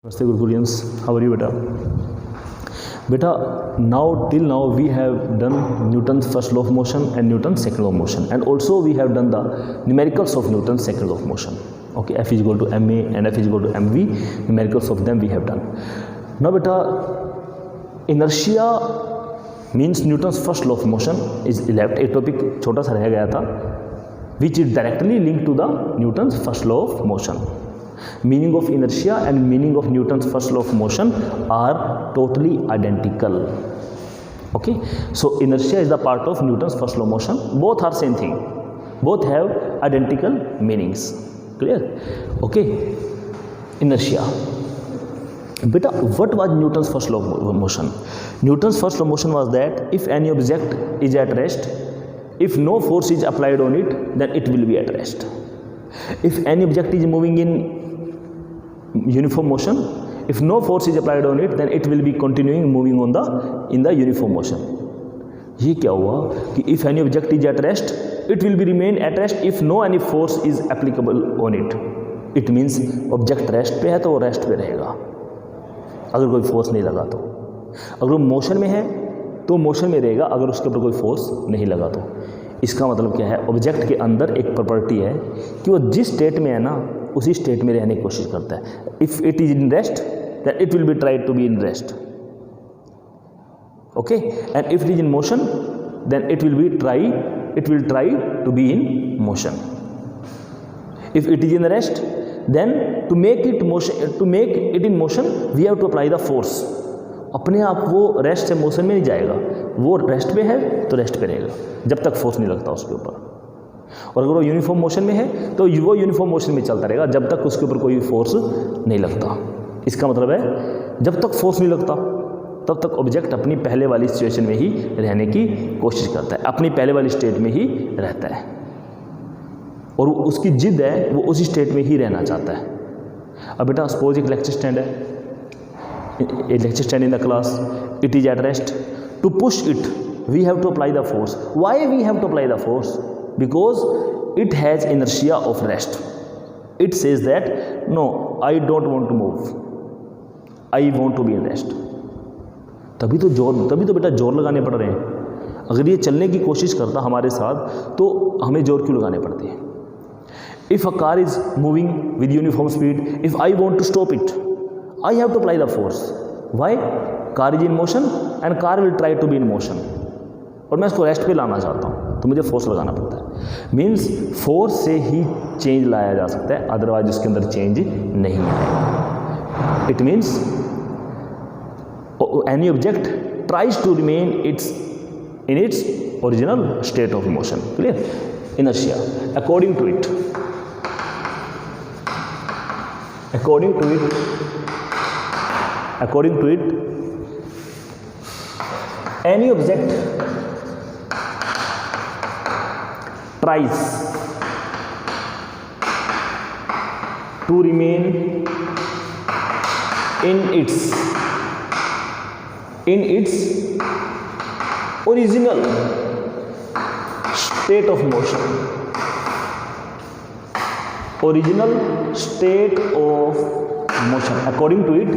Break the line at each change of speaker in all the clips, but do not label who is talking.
Namaste Gurukurians, how are you beta? Beta, till now we have done Newton's first law of motion and Newton's second law of motion, and also we have done the numericals of Newton's second law of motion. Okay, F is equal to ma and F is equal to mv, numericals of them we have done. Now beta, inertia means Newton's first law of motion is left, एक topic छोटा सा रह गया था, which is directly linked to the Newton's first law of motion. Meaning of inertia and meaning of Newton's first law of motion are totally identical. Okay, so inertia is the part of Newton's first law of motion. Both are same thing. Both have identical meanings. Clear? Okay. Inertia. Beta, what was Newton's first law of motion? Newton's first law of motion was that if any object is at rest, if no force is applied on it, then it will be at rest. If any object is moving in uniform motion, if no force is applied on it, then it will be continuing moving on in the uniform motion. ये क्या हुआ कि if any object is at rest, it will be remain at rest if no any force is applicable on it. It means object rest पे है तो वो rest पे रहेगा अगर कोई force नहीं लगा तो. अगर वो motion में है तो motion में रहेगा अगर उसके ऊपर कोई force नहीं लगा तो. इसका मतलब क्या है, ऑब्जेक्ट के अंदर एक प्रॉपर्टी है कि वो जिस स्टेट में है ना उसी स्टेट में रहने की कोशिश करता है. If it is in rest then it will be try to be in rest. Okay, and if it is in motion then it will try to be in motion. If it is in rest then to make it in motion we have to apply the force. अपने आप वो rest से motion में नहीं जाएगा, वो rest पे है तो रेस्ट पे रहेगा जब तक फोर्स नहीं लगता उसके ऊपर. और अगर वो यूनिफॉर्म मोशन में है तो वो यूनिफॉर्म मोशन में चलता रहेगा जब तक उसके ऊपर कोई फोर्स नहीं लगता. इसका मतलब है जब तक फोर्स नहीं लगता तब तक ऑब्जेक्ट अपनी पहले वाली सिचुएशन में ही रहने की कोशिश करता है, अपनी पहले वाली स्टेट में ही रहता है और उसकी जिद है वो उसी स्टेट में ही रहना चाहता है. अब बेटा सपोज एक लेक्चर स्टैंड है, a lecture stand in the class, it is at rest. To push it we have to apply the force. Why we have to apply the force? Because it has inertia of rest. It says that no, I don't want to move, I want to be in rest. तभी तो बेटा जोर लगाने पड़ रहे हैं. अगर ये चलने की कोशिश करता हमारे साथ तो हमें जोर क्यों लगाने पड़ते हैं. If a car is moving with uniform speed, if I want to stop it, I have to apply the force. Why? Car is in motion and car will try to be in motion. और मैं इसको rest पे लाना चाहता हूँ तो मुझे force लगाना पड़ता है. मीन्स फोर्स से ही चेंज लाया जा सकता है, अदरवाइज उसके अंदर चेंज नहीं आएगा. It means any object tries to remain in its original state of motion. Clear? Inertia according to it any object tries to remain in its original state of motion. According to it,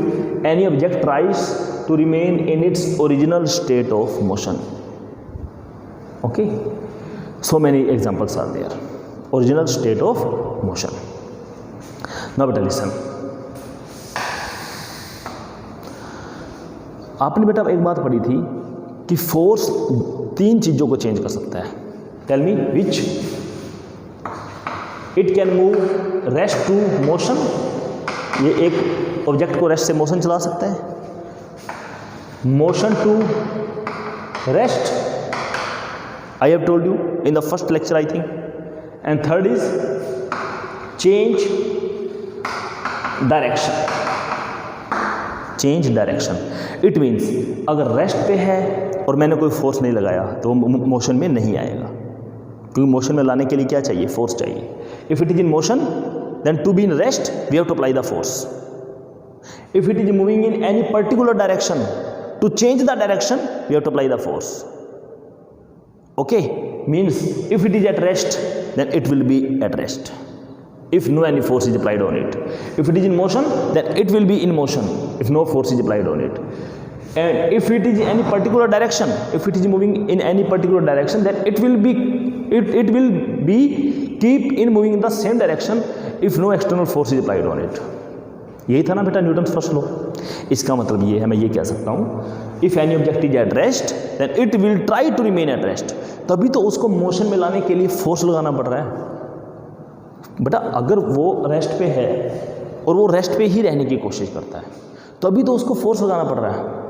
any object tries to remain in its original state of motion. Okay, so many examples are there. Original state of motion. Now better listen. आपने बेटा एक बात पढ़ी थी कि force 3 चीजों को change कर सकता है. Tell me which. It can move rest to motion, ये एक ऑब्जेक्ट को रेस्ट से मोशन चला सकता है. Motion to rest, I have told you in the first lecture I think. And third is change direction. It means अगर rest पे है और मैंने कोई फोर्स नहीं लगाया तो मोशन में नहीं आएगा, क्योंकि मोशन में लाने के लिए क्या चाहिए, फोर्स चाहिए. If it is in motion then to be in rest we have to apply the force. If it is moving in any particular direction, to change the direction we have to apply the force. Okay, means if it is at rest then it will be at rest. if no any force is applied on it. If it is in motion, then it will be in motion if no force is applied on it. And if it is in any particular direction, if it is moving in any particular direction, then it will be keep in moving in the same direction if no external force is applied on it. यही था ना बेटा Newton first law. इसका मतलब ये है, मैं ये कह सकता हूँ if any object is at rest then it will try to remain at rest. तभी तो उसको मोशन में लाने के लिए फोर्स लगाना पड़ रहा है बेटा। अगर वो रेस्ट पे है और वो रेस्ट पे ही रहने की कोशिश करता है तभी तो उसको फोर्स लगाना पड़ रहा है।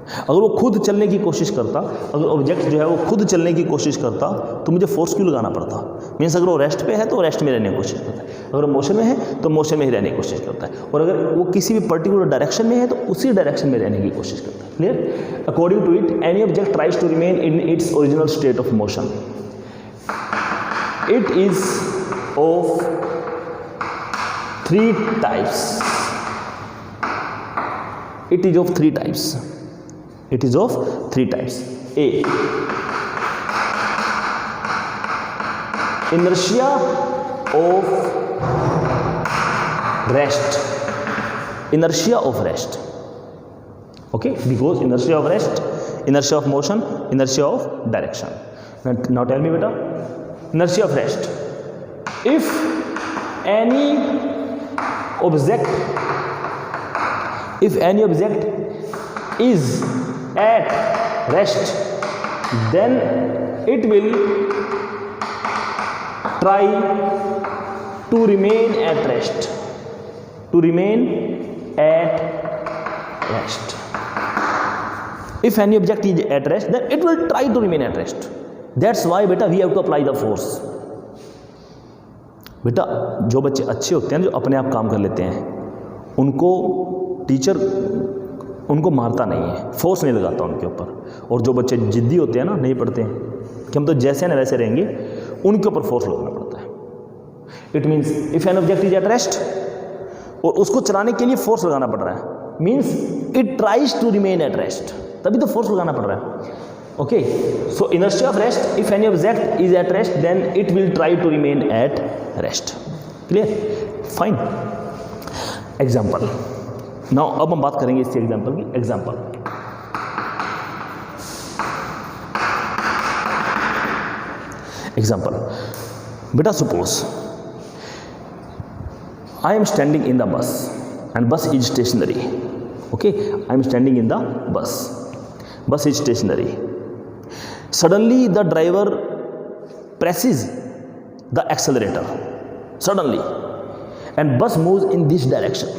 अगर वो खुद चलने की कोशिश करता, अगर ऑब्जेक्ट जो है वो खुद चलने की कोशिश करता तो मुझे फोर्स क्यों लगाना पड़ता। मीन्स अगर वो रेस्ट पे है तो वो रेस्ट में रहने की कोशिश करता है, अगर वो मोशन में है तो मोशन में ही रहने की कोशिश करता है, और अगर वो किसी भी पर्टिकुलर डायरेक्शन में है तो उसी डायरेक्शन में रहने की कोशिश करता है। Clear? According to it any object tries to remain in its original state of motion. It is of three types. It is of three types. It is of three types. A. Inertia of rest. Inertia of rest. Okay, because inertia of rest, inertia of motion, inertia of direction. Now tell me beta, inertia of rest. If any object is at rest, then it will try to remain at rest. To remain at rest. If any object is at rest, then it will try to remain at rest. That's why beta we have to apply the force. बेटा जो बच्चे अच्छे होते हैं जो अपने आप काम कर लेते हैं उनको टीचर उनको मारता नहीं है, फोर्स नहीं लगाता उनके ऊपर। और जो बच्चे जिद्दी होते हैं ना, नहीं पढ़ते हैं कि हम तो जैसे ना वैसे रहेंगे, उनके ऊपर फोर्स लगाना पड़ता है। It means if an object is at rest और उसको चलाने के लिए फोर्स लगाना पड़ रहा है, means it tries to remain at rest, तभी तो फोर्स लगाना पड़ रहा है। Okay, so inertia of rest, if any object is at rest then it will try to remain at rest. Clear? Fine. Example. Now अब हम बात करेंगे इससे एग्जाम्पल की। एग्जाम्पल, बेटा suppose I am standing in the bus and bus is stationary. Okay, I am standing in the bus is stationery. Suddenly the driver presses the accelerator suddenly and bus moves in this direction.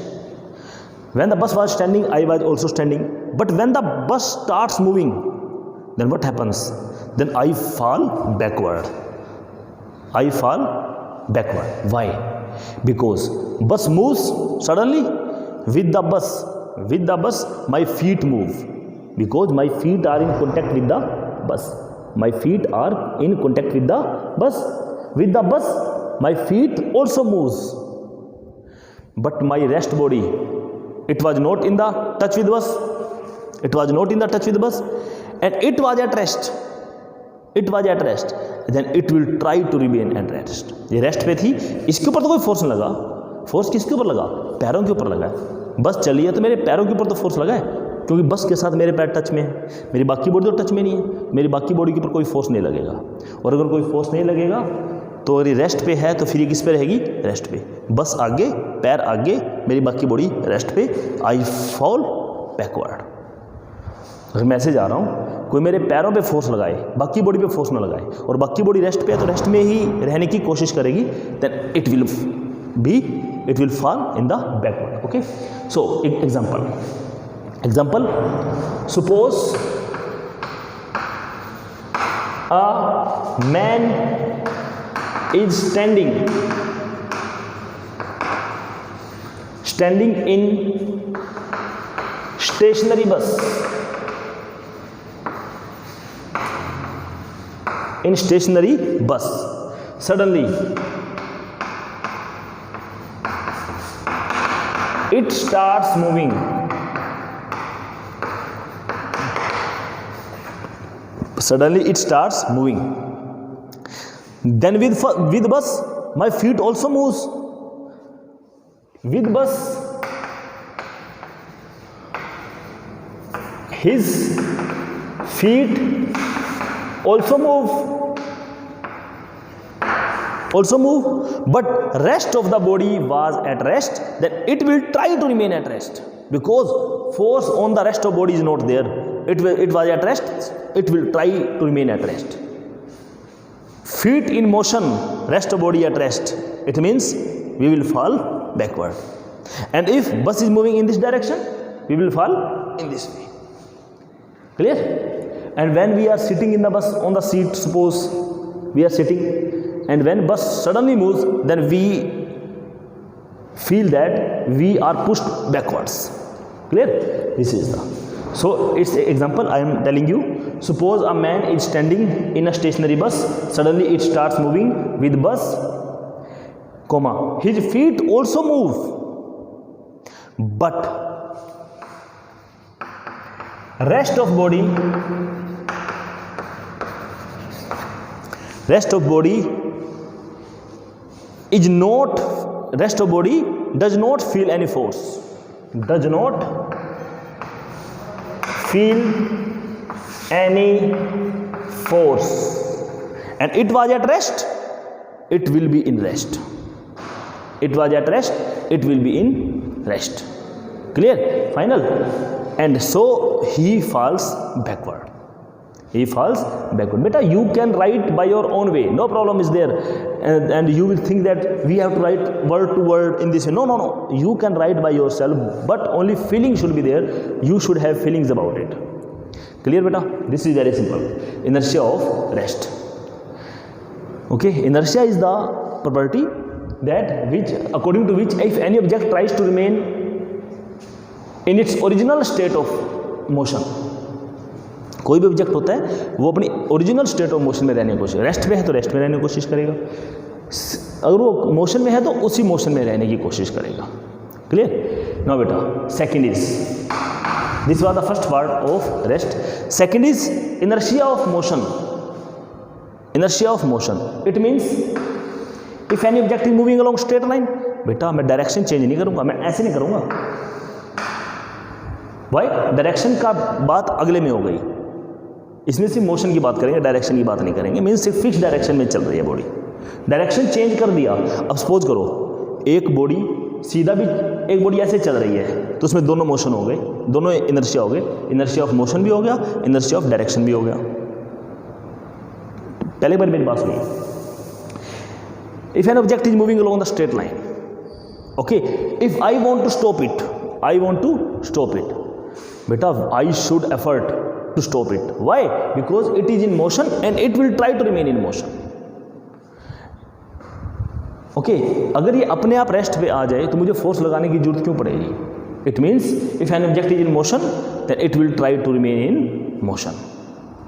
When the bus was standing, I was also standing, but when the bus starts moving, then what happens? Then I fall backward. Why? Because bus moves suddenly. With the bus my feet move, because my feet are in contact with the bus. My feet are in contact with the bus. With the bus my feet also moves, but my rest body, it was not in the touch with the bus. And it was at rest. Then it will try to remain at rest. ये rest पे थी, इसके ऊपर तो कोई force नहीं लगा। Force किसके ऊपर लगा? पैरों के ऊपर लगा है। बस चली है तो मेरे पैरों के ऊपर तो फोर्स लगा है, क्योंकि बस के साथ मेरे पैर टच में है, मेरी बाकी बॉडी तो टच में नहीं है। मेरी बाकी बॉडी के ऊपर कोई फोर्स नहीं लगेगा, और अगर कोई फोर्स नहीं लगेगा तो अगर ये रेस्ट पे है तो फिर ये किस पे रहेगी? रेस्ट पे। बस आगे, पैर आगे, मेरी बाकी बॉडी रेस्ट पे। I fall backward. अगर मैं ऐसे जा रहा हूँ, कोई मेरे पैरों पे फोर्स लगाए, बाकी बॉडी पे फोर्स ना लगाए, और बाकी बॉडी रेस्ट पे है तो रेस्ट में ही रहने की कोशिश करेगी, then it will fall in the backward. Okay, so example, suppose a man is standing in stationary bus. Suddenly it starts moving. Then with bus my feet also moves. With bus, his feet also move, but rest of the body was at rest, then it will try to remain at rest, because force on the rest of body is not there. It was at rest, it will try to remain at rest. Feet in motion, rest of body at rest, it means we will fall backward. And if bus is moving in this direction, we will fall in this way. Clear? And when we are sitting in the bus on the seat, suppose we are sitting, and when bus suddenly moves, then we feel that we are pushed backwards. Clear? This is the, so it's an example I am telling you. Suppose a man is standing in a stationary bus, suddenly it starts moving with bus, comma, his feet also move, but rest of body is not, rest of body does not feel any force, does not feel any force, and it was at rest, it will be in rest. It was at rest, it will be in rest. Clear? Final? And so he falls backward. He falls backward. Beta, you can write by your own way, no problem is there. And you will think that we have to write word to word in this way. No. You can write by yourself, but only feeling should be there. You should have feelings about it. Clear, beta? This is very simple. Inertia of rest. Okay, inertia is the property that which, according to which, if any object tries to remain in its original state of motion, कोई भी object होता है वो अपनी original state of motion में रहने की कोशिश, रेस्ट में है तो रेस्ट में रहने की कोशिश करेगा, अगर वो मोशन में है तो उसी मोशन में रहने की कोशिश करेगा. क्लियर? नाउ बेटा, second is, this was the first part of rest. Second is inertia of motion. Inertia of motion, it means if any object is moving along straight line, बेटा मैं डायरेक्शन चेंज नहीं करूंगा, मैं ऐसे नहीं करूंगा. भाई डायरेक्शन का बात अगले में हो गई, इसमें सिर्फ मोशन की बात करेंगे, डायरेक्शन की बात नहीं करेंगे. मीन्स सिर्फ फिक्स डायरेक्शन में चल रही है बॉडी, डायरेक्शन चेंज कर दिया. अब सपोज करो एक बॉडी सीधा भी, एक बॉडी ऐसे चल रही है तो उसमें दोनों मोशन हो गए, दोनों इनर्शिया हो गए. इनर्शिया ऑफ मोशन भी हो गया, इनर्शिया ऑफ डायरेक्शन भी हो गया. पहले बार मेरी बात सुनिए. If an object is moving along the straight line, okay, if I want to stop it, I want to stop it, बेटा I should effort to stop it. Why? Because it is in motion and it will try to remain in motion. Okay, अगर ये अपने आप rest पे आ जाए तो मुझे force लगाने की जरूरत क्यों पड़ेगी? It means if an object is in motion, then it will try to remain in motion.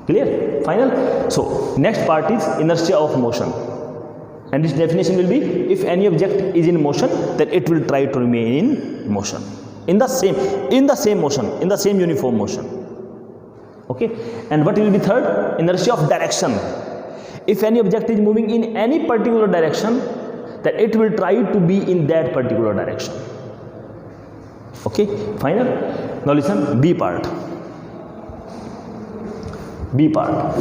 Clear? Final? So next part is inertia of motion, and its definition will be if any object is in motion, then it will try to remain in motion, in the same motion, in the same uniform motion. Okay, and what will be third? Inertia of direction. If any object is moving in any particular direction, then it will try to be in that particular direction. Okay, final. Now listen, B part. B part.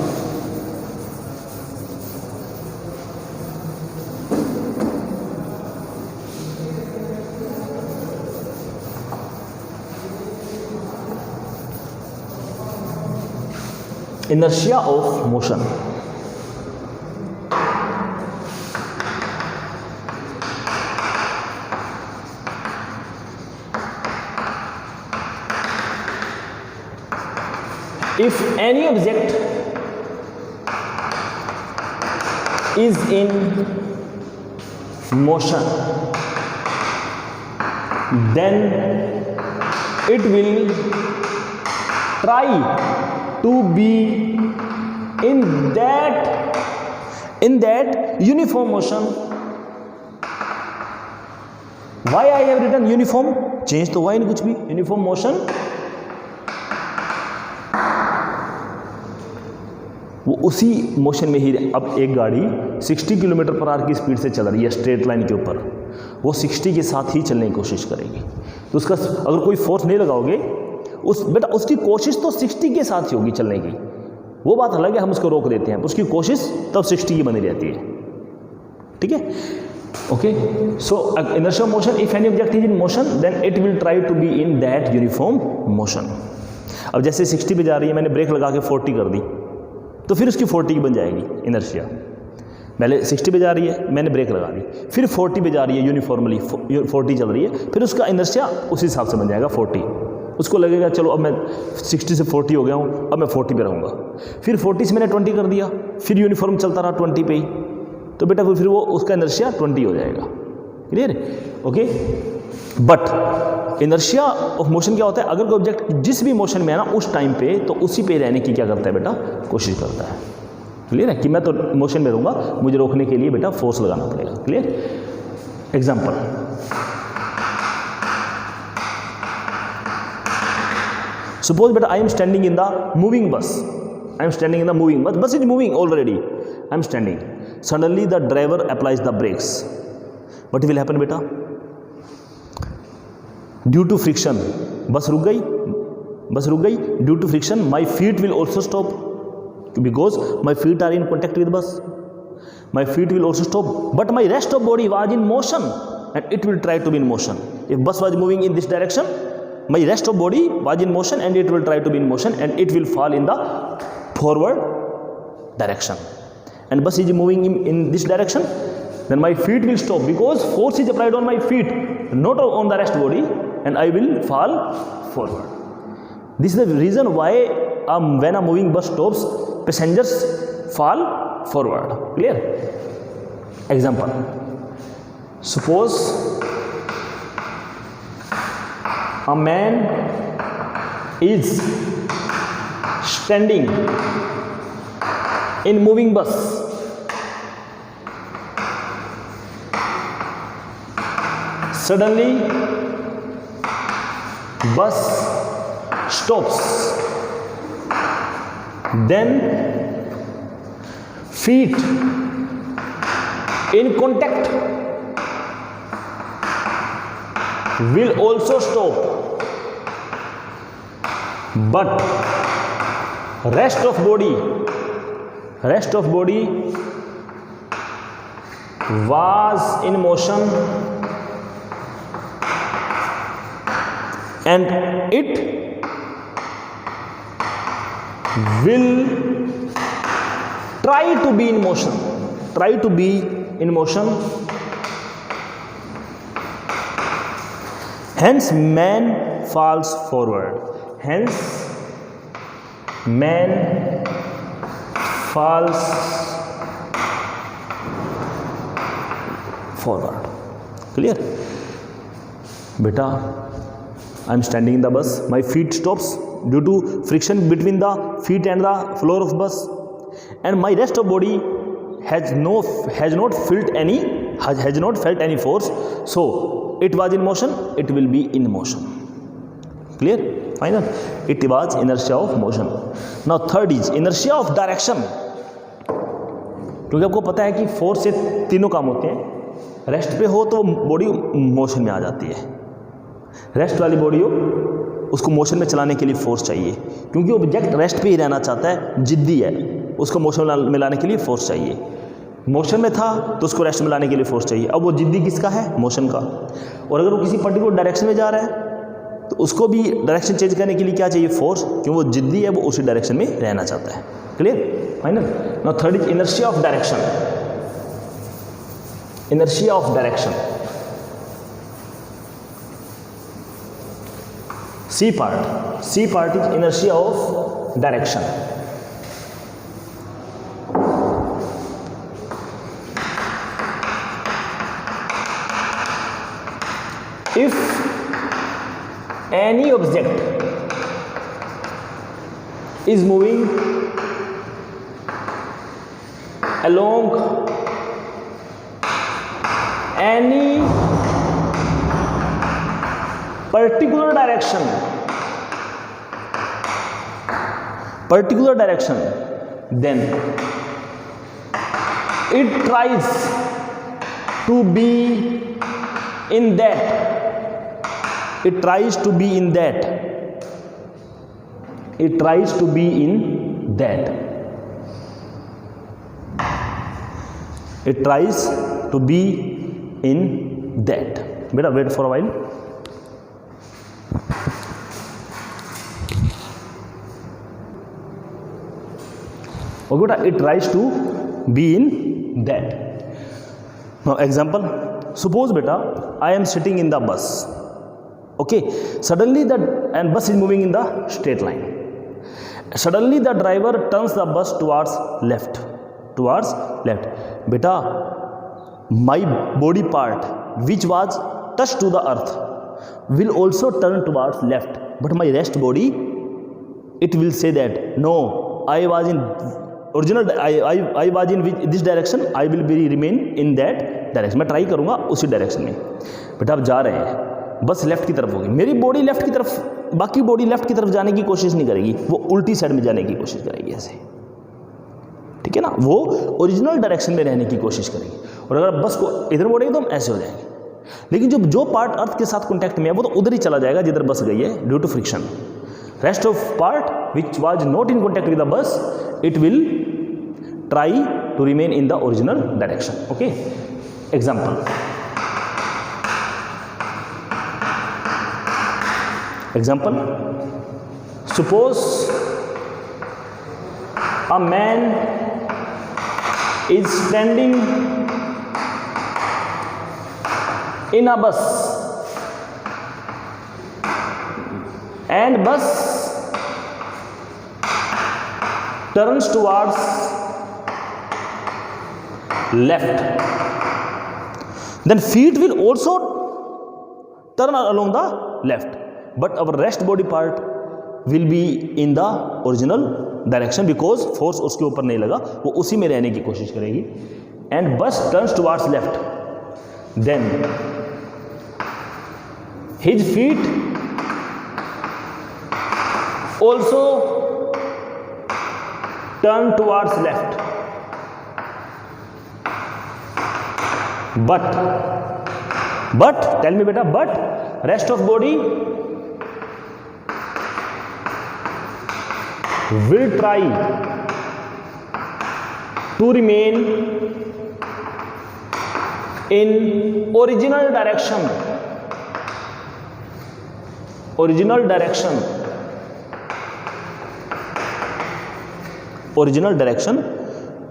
Inertia of motion. If any object is in motion, then it will try to be in that uniform motion. Why I have written uniform? Change तो हुआ ही नहीं कुछ भी. Uniform motion वो उसी motion में ही, अब एक गाड़ी 60 किलोमीटर पर आवर की स्पीड से चल रही है स्ट्रेट लाइन के ऊपर, वो 60 के साथ ही चलने की कोशिश करेगी। तो उसका अगर कोई फोर्स नहीं लगाओगे, बेटा उसकी कोशिश तो 60 के साथ ही होगी चलने की, वो बात अलग है हम उसको रोक देते हैं, उसकी कोशिश तब 60 की बनी रहती है। ठीक है, okay. So inertia motion, if any object is in motion then it will try to be in that uniform motion. अब जैसे 60 पे जा रही है, मैंने ब्रेक लगा के 40 कर दी, तो फिर उसकी 40 की बन जाएगी इनर्शिया। पहले 60 पे जा रही है, मैंने ब्रेक लगा दी, फिर 40 पे जा रही है, यूनिफॉर्मली 40 चल रही है, फिर उसका इनर्शिया उस हिसाब से बन जाएगा 40। उसको लगेगा चलो अब मैं 60 से 40 हो गया हूँ, अब मैं 40 पे रहूँगा। फिर 40 से मैंने 20 कर दिया, फिर यूनिफॉर्म चलता रहा 20 पे ही, तो बेटा फिर वो उसका इनर्शिया 20 हो जाएगा। Clear, okay. But inertia of motion क्या होता है, अगर कोई ऑब्जेक्ट जिस भी मोशन में है ना उस टाइम पे, तो उसी पे रहने की क्या करता है बेटा, कोशिश करता है। क्लियर है कि मैं तो मोशन में रहूँगा, मुझे रोकने के लिए बेटा फोर्स लगाना पड़ेगा। क्लियर, एग्जाम्पल, सपोज बेटा I am standing in the moving bus, I am standing in the moving bus, bus is moving already, I am standing, suddenly the driver applies the brakes, what will happen बेटा, due to friction bus रुक गई, bus रुक गई, due to friction my feet will also stop, because my feet are in contact with bus, my feet will also stop, but my rest of body was in motion and it will try to be in motion. If bus was moving in this direction, my rest of body was in motion and it will try to be in motion and it will fall in the forward direction, and bus is moving in this direction, then my feet will stop because force is applied on my feet, not on the rest body, and I will fall forward. This is the reason why when a moving bus stops, passengers fall forward. Clear, example, suppose a man is standing in moving bus, suddenly bus stops, then feet in contact will also stop, but rest of body was in motion and it will try to be in motion, hence man falls forward, hence man falls forward. Clear, beta, I am standing in the bus, my feet stops due to friction between the feet and the floor of bus, and my rest of body has not felt any force, so it was in motion, it will be in motion. Clear, final, it was inertia of motion. Now third is inertia of direction, क्योंकि आपको पता है कि force से तीनों काम होते हैं, रेस्ट पे हो तो बॉडी मोशन में आ जाती है, रेस्ट वाली बॉडी हो उसको मोशन में चलाने के लिए फोर्स चाहिए, क्योंकि ऑब्जेक्ट रेस्ट पे ही रहना चाहता है, जिद्दी है, उसको मोशन में लाने के लिए फोर्स चाहिए। मोशन में था तो उसको रेस्ट में लाने के लिए फोर्स चाहिए। अब वो जिद्दी किसका है, मोशन का, और अगर वो किसी पर्टिकुलर डायरेक्शन में जा रहा है तो उसको भी डायरेक्शन चेंज करने के लिए क्या चाहिए, फोर्स, क्योंकि वो जिद्दी है, वो उसी डायरेक्शन में रहना चाहता है। Clear, final. Now third is inertia of direction, inertia of direction. C part is inertia of direction. If any object is moving along any particular direction, then it tries to be in that. It tries to be in that. It tries to be in that. It tries to be in that. Beta, wait for a while. Okay, beta, it tries to be in that. Now example, suppose beta I am sitting in the bus. Okay, suddenly and bus is moving in the straight line. Suddenly the driver turns the bus towards left. Beta, my body part which was touched to the earth will also turn towards left, but my rest body, it will say that no, I was in original, I was in this direction, I will be remain in that direction. मैं try करूँगा उसी direction में. बेटा आप जा रहे हैं, बस लेफ्ट की तरफ होगी, मेरी बॉडी लेफ्ट की तरफ, बाकी बॉडी लेफ्ट की तरफ जाने की कोशिश नहीं करेगी, वो उल्टी साइड में जाने की कोशिश करेगी ऐसे. ठीक है ना, वो ओरिजिनल डायरेक्शन में रहने की कोशिश करेगी. और अगर बस को इधर मोड़ेंगे तो हम ऐसे हो जाएंगे. लेकिन जो पार्ट अर्थ के साथ कॉन्टैक्ट में है वो तो उधर ही चला जाएगा जिधर बस गई है due to friction. Rest of part which was not in contact with the bus, it will try to remain in the original direction. Okay, example. Suppose a man is standing in a bus and bus turns towards left, then feet will also turn along the left, but our rest body part will be in the original direction because force उसके ऊपर नहीं लगा, वो उसी में रहने की कोशिश करेगी. and bus turns towards left, then his feet also turn towards left, but tell me beta, but rest of body will try to remain in original direction.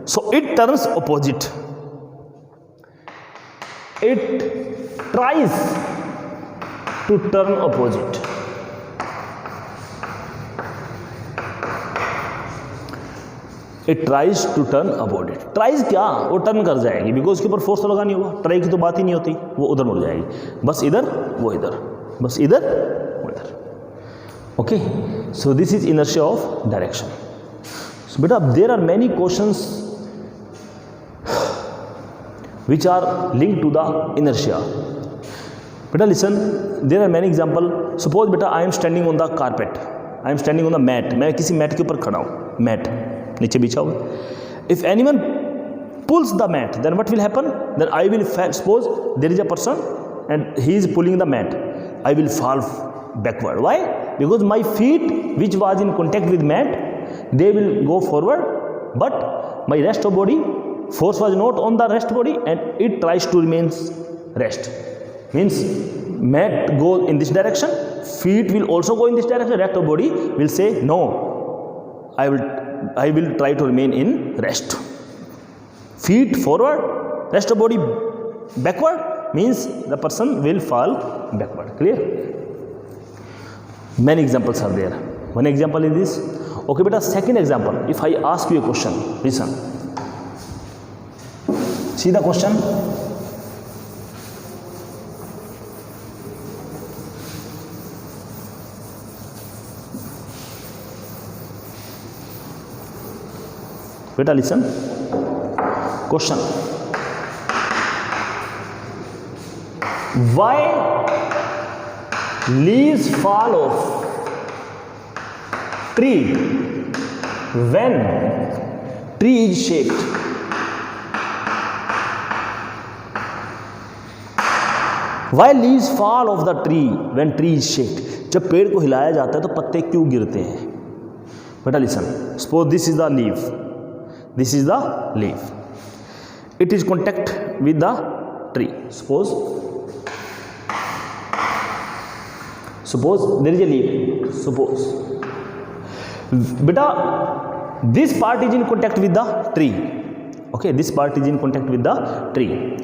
So it turns opposite. It tries to turn opposite. It tries to turn opposite. Tries क्या, वो turn कर जाएगी because उसके ऊपर force तो लगा नहीं होगा. ट्राई की तो बात ही नहीं होती, वो उधर मुड़ जाएगी. बस इधर वो इधर, बस इधर वो इधर. Okay, so this is inertia of direction. So बेटा there are many questions which are linked to the inertia. Beta listen, there are many example. Suppose beta I am standing on the carpet, I am standing on the mat. मैं किसी mat के ऊपर खड़ा हूँ, mat नीचे बिछा हुआ. If anyone pulls the mat, then what will happen? Then I will suppose there is a person and he is pulling the mat. I will fall backward. Why? Because my feet which was in contact with mat, they will go forward, but my rest of body, force was not on the rest body and it tries to remain rest. Means mat goes in this direction, feet will also go in this direction, rest of body will say no, I will try to remain in rest. Feet forward, rest of body backward, means the person will fall backward. Clear? Many examples are there. One example is this. Okay beta, second example, if I ask you a question, listen. See the question. Beta listen. Question. Why leaves fall off tree when tree is shaked. Why leaves fall off the tree when tree is shaked? जब पेड़ को हिलाया जाता है तो पत्ते क्यों गिरते हैं? बेटा listen, suppose this is the leaf, this is the leaf, it is contact with the tree. Suppose there is a leaf. Suppose beta this part is in contact with the tree. Okay, this part is in contact with the tree.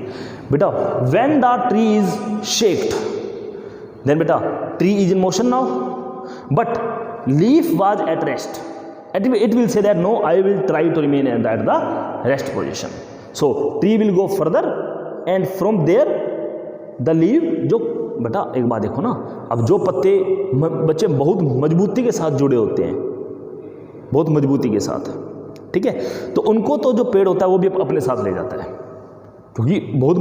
Beta when the tree is shaked, then beta tree is in motion now, but leaf was at rest. It will say that no, I will try to remain at the rest position. So tree will go further and from there the leaf, जो बेटा एक बात देखो ना, अब जो पत्ते बच्चे बहुत मजबूती के साथ जुड़े होते हैं, बहुत मजबूती के साथ, ठीक है, तो उनको तो जो पेड़ होता है वो भी अपने साथ ले जाता है क्योंकि बहुत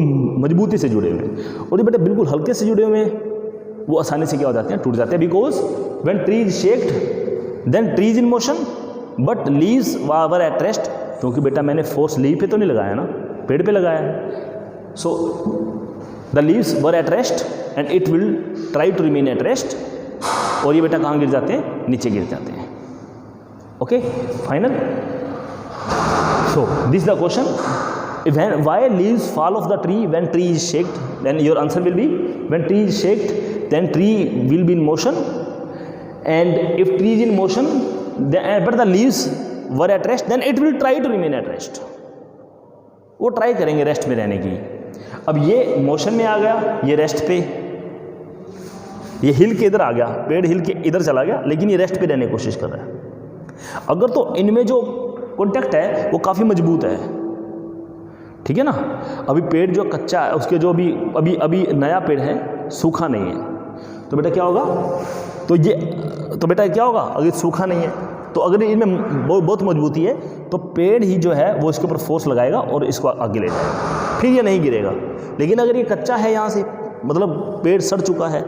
मजबूती से जुड़े हुए हैं। और ये बेटा बिल्कुल हल्के से जुड़े हुए हैं, वो आसानी से क्या हो जाते हैं, टूट जाते हैं। Because when tree is shaked then tree is in motion but leaves were at rest, क्योंकि बेटा मैंने फोर्स लीव पे तो नहीं लगाया ना, पेड़ पे लगाया है। So the leaves were at rest and it will try to remain at rest, और ये बेटा कहाँ गिर जाते हैं, नीचे गिर जाते हैं। Okay final. So this the question, why leaves fall off the tree when tree is shaked, then your answer will be when tree is shaked then tree will be in motion, and if tree is in motion then, but the leaves were at rest, then it will try to remain at rest, वो try करेंगे rest में रहने की। अब ये motion में आ गया, ये रेस्ट पे, ये हिल के इधर आ गया, पेड़ हिल के इधर चला गया, लेकिन ये रेस्ट पे रहने की कोशिश कर रहा है। अगर तो इनमें जो कॉन्टैक्ट है वो काफ़ी मजबूत है, ठीक है ना। अभी पेड़ जो कच्चा है उसके जो अभी नया पेड़ है, सूखा नहीं है, तो बेटा क्या होगा, तो बेटा क्या होगा, अगर सूखा नहीं है तो अगर इनमें बहुत मजबूती है तो पेड़ ही जो है वो इसके ऊपर फोर्स लगाएगा और इसको आगे ले जाएगा, फिर ये नहीं गिरेगा। लेकिन अगर ये कच्चा है, यहाँ से मतलब पेड़ सड़ चुका है,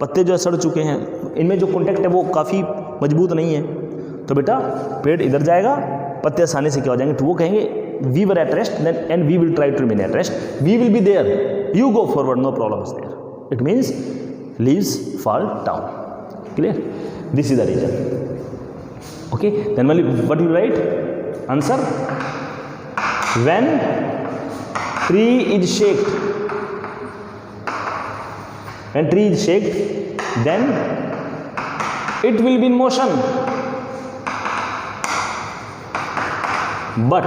पत्ते जो है सड़ चुके हैं, इनमें जो कॉन्टैक्ट है वो काफ़ी मजबूत नहीं है, तो बेटा पेड़ इधर जाएगा, पत्ते आसानी से क्या हो जाएंगे, तो वो कहेंगे we were at rest then and we will try to remain at rest, we will be there, you go forward, no problem is there. It means leaves fall down. Clear? This is the reason. Okay, then what you write? Answer: when tree is shaked, when tree is shaked then it will be in motion, but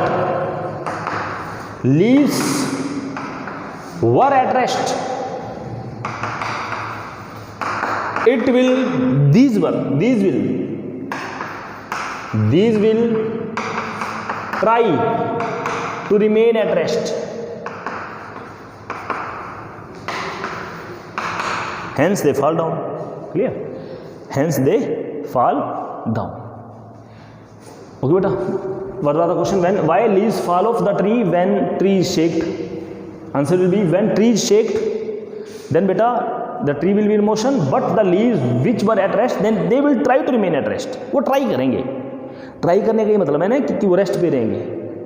leaves were at rest, these will try to remain at rest, hence they fall down. Clear? Hence they fall down. Okay beta, what was the question? Why leaves fall off the tree when tree is shaked? Answer will be when tree is shaked, then beta the tree will be in motion, but the leaves which were at rest then they will try to remain at rest. वो try करेंगे, try करने का ये मतलब है ना कि वो रेस्ट पे रहेंगे।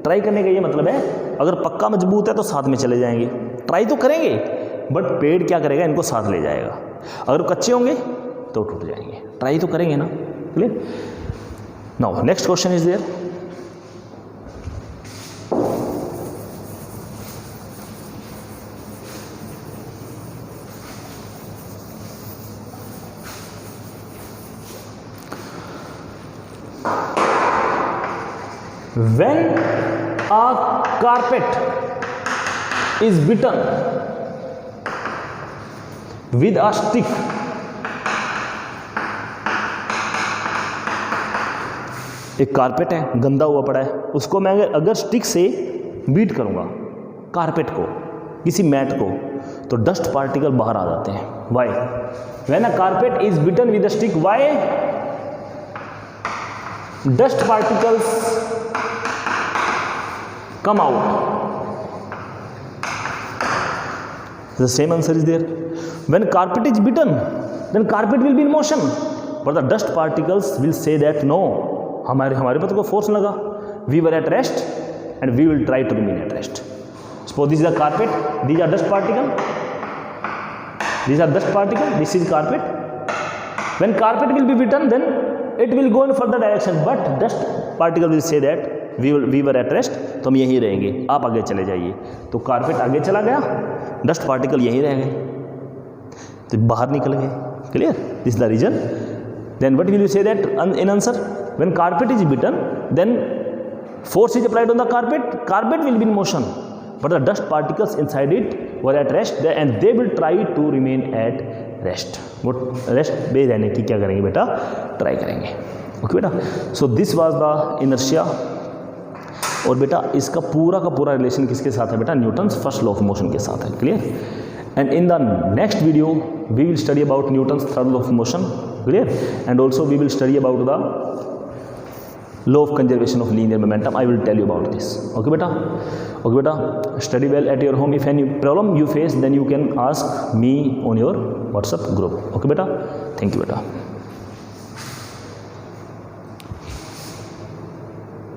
ट्राई करने का ये मतलब है अगर पक्का मजबूत है तो साथ में चले जाएंगे, ट्राई तो करेंगे बट पेड़ क्या करेगा, इनको साथ ले जाएगा। अगर कच्चे होंगे तो टूट जाएंगे, ट्राई तो करेंगे ना। Clear? Now next question is there. When a carpet is beaten with a stick, एक कारपेट है, गंदा हुआ पड़ा है, उसको मैं अगर स्टिक से बीट करूंगा, कारपेट को, किसी मैट को, तो डस्ट पार्टिकल बाहर आ जाते हैं। Why? When a carpet is beaten with a stick, why dust particles come out? The same answer is there. When carpet is beaten, then carpet will be in motion, but the dust particles will say that no, हमारे पर तो कोई force लगा, we were at rest and we will try to remain at rest. Suppose this is a carpet, these are dust particle, these are dust particle, this is carpet. When carpet will be beaten, then it will go in further direction, but dust particle will say that we were at rest, तो हम यहीं रहेंगे, आप आगे चले जाइए. तो carpet आगे चला गया, डस्ट पार्टिकल यहीं रह गए, तो बाहर निकल गए. Clear? This is the reason. Then what will you say that in answer? When carpet is beaten, then force is applied on the carpet will be in motion, but the dust particles inside it were at rest and they will try to remain at rest. वो rest पे रहने की क्या करेंगे बेटा? Try करेंगे. Okay बेटा. So this was the inertia. और बेटा इसका पूरा का पूरा रिलेशन किसके साथ है बेटा? Newton's first law of motion के साथ है. Clear? And in the next video we will study about Newton's third law of motion. Clear? And also we will study about the law of conservation of linear momentum. I will tell you about this. Okay beta? Okay beta, study well at your home. If any problem you face, then you can ask me on your WhatsApp group. Okay beta? Thank you beta.